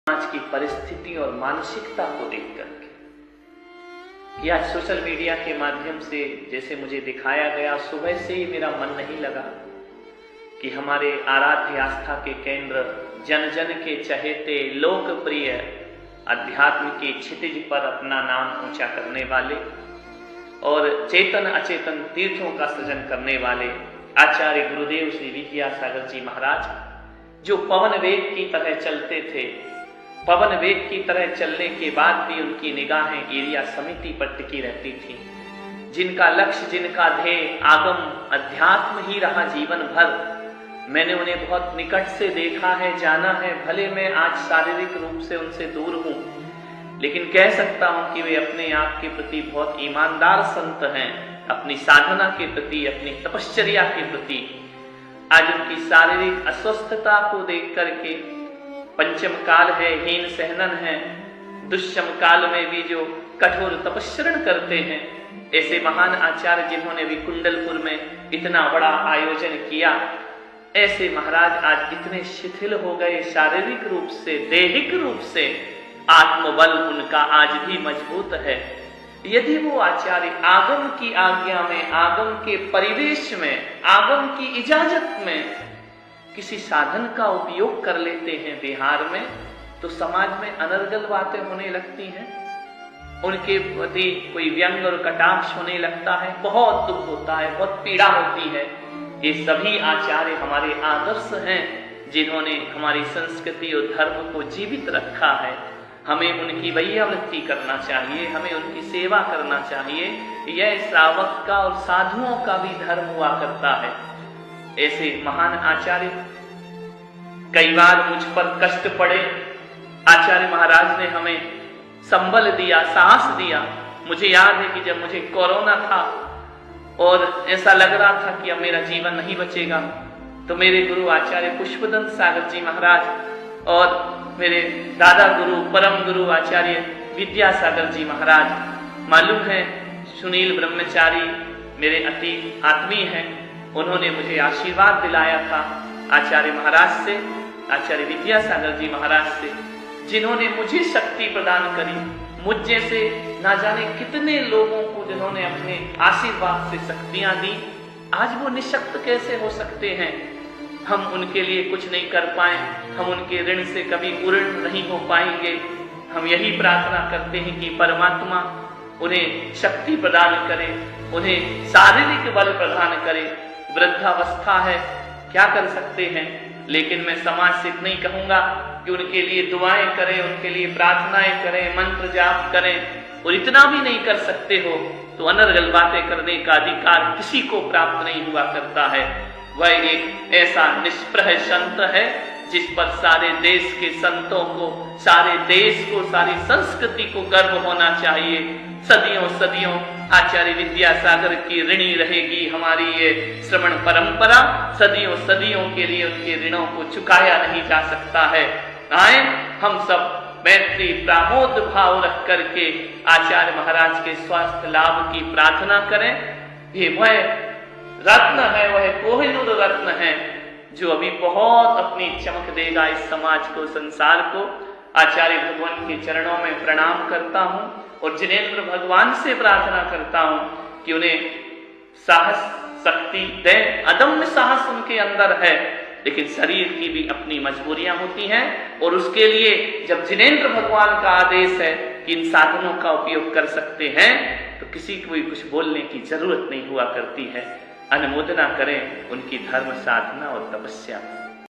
आज की परिस्थिति और मानसिकता को देख करके कि आज सोशल मीडिया के माध्यम से जैसे मुझे दिखाया गया, सुबह से ही मेरा मन नहीं लगा कि हमारे आराध्य आस्था के केंद्र, जन जन के चहेते, लोकप्रिय अध्यात्म के क्षितिज पर अपना नाम ऊंचा करने वाले और चेतन अचेतन तीर्थों का सृजन करने वाले आचार्य गुरुदेव श्री विद्यासागर जी महाराज, जो पवन वेग की तरह चलते थे, पवन वेग की तरह चलने के बाद भी उनकी निगाहें एरिया समिति पर टिकी रहती थी, जिनका लक्ष्य, जिनका ध्येय आगम अध्यात्म ही रहा जीवन भर। मैंने उन्हें बहुत निकट से देखा है, जाना है। भले मैं आज शारीरिक रूप से उनसे दूर हूं, लेकिन कह सकता हूं कि वे अपने आप के प्रति बहुत ईमानदार संत हैं, अपनी साधना के प्रति, अपनी तपश्चर्या के प्रति। आज उनकी शारीरिक अस्वस्थता को देख करके, पंचम काल है, हीन सहनन है, दुष्यम काल में भी जो कठोर तपस्चरण करते हैं, ऐसे महान आचार्य जिन्होंने भी कुंडलपुर में इतना बड़ा आयोजन किया, ऐसे महाराज आज इतने शिथिल हो गए शारीरिक रूप से, दैहिक रूप से। आत्मबल उनका आज भी मजबूत है। यदि वो आचार्य आगम की आज्ञा में, आगम के परिवेश में, आगम की इजाजत में किसी साधन का उपयोग कर लेते हैं बिहार में, तो समाज में अनर्गल बातें होने लगती हैं, उनके प्रति कोई व्यंग और कटाक्ष होने लगता है, बहुत दुख होता है, बहुत पीड़ा होती है। ये सभी आचार्य हमारे आदर्श हैं, जिन्होंने हमारी संस्कृति और धर्म को जीवित रखा है। हमें उनकी वैयावृत्ति करना चाहिए, हमें उनकी सेवा करना चाहिए। यह श्रावक का और साधुओं का भी धर्म हुआ करता है। ऐसे महान आचार्य, कई बार मुझ पर कष्ट पड़े, आचार्य महाराज ने हमें संबल दिया, साहस दिया। मुझे याद है कि जब मुझे कोरोना था और ऐसा लग रहा था कि अब मेरा जीवन नहीं बचेगा, तो मेरे गुरु आचार्य पुष्पदंत सागर जी महाराज और मेरे दादा गुरु, परम गुरु आचार्य विद्यासागर जी महाराज, मालूम है सुनील ब्रह्मचारी मेरे अति आत्मीय हैं, उन्होंने मुझे आशीर्वाद दिलाया था आचार्य महाराज से, आचार्य विद्यासागर जी महाराज से, जिन्होंने मुझे शक्ति प्रदान करी। मुझ जैसे ना जाने कितने लोगों को जिन्होंने अपने आशीर्वाद से शक्तियां दी, आज वो निशक्त कैसे हो सकते हैं। हम उनके लिए कुछ नहीं कर पाए, हम उनके ऋण से कभी उऋण नहीं हो पाएंगे। हम यही प्रार्थना करते हैं कि परमात्मा उन्हें शक्ति प्रदान करे, उन्हें शारीरिक बल प्रदान करे। वृद्धावस्था है, क्या कर सकते हैं, लेकिन मैं समाज से इतना ही कहूंगा कि उनके लिए दुआएं करें, उनके लिए प्रार्थनाएं करें, मंत्र जाप करें। और इतना भी नहीं कर सकते हो तो अनर्गल बातें करने का अधिकार किसी को प्राप्त नहीं हुआ करता है। वह एक ऐसा निष्प्रह संत है जिस पर सारे देश के संतों को, सारे देश को, सारी संस्कृति को गर्व होना चाहिए। सदियों सदियों आचार्य विद्यासागर की ऋणी रहेगी हमारी ये श्रवण परंपरा। सदियों सदियों के लिए उनके ऋणों को चुकाया नहीं जा सकता है। आए हम सब मैत्री प्रामोद भाव रख करके आचार्य महाराज के स्वास्थ्य लाभ की प्रार्थना करें। ये वह रत्न है, वह कोहिनूर रत्न है जो अभी बहुत अपनी चमक देगा इस समाज को, संसार को। आचार्य भगवान के चरणों में प्रणाम करता हूं और जिनेंद्र भगवान से प्रार्थना करता हूं कि उन्हें साहस, शक्ति दे। अदम्य साहस उनके अंदर है, लेकिन शरीर की भी अपनी मजबूरियां होती हैं, और उसके लिए जब जिनेंद्र भगवान का आदेश है कि इन साधनों का उपयोग कर सकते हैं, तो किसी को भी कुछ बोलने की जरूरत नहीं हुआ करती है। अनुमोदना करें उनकी धर्म साधना और तपस्या।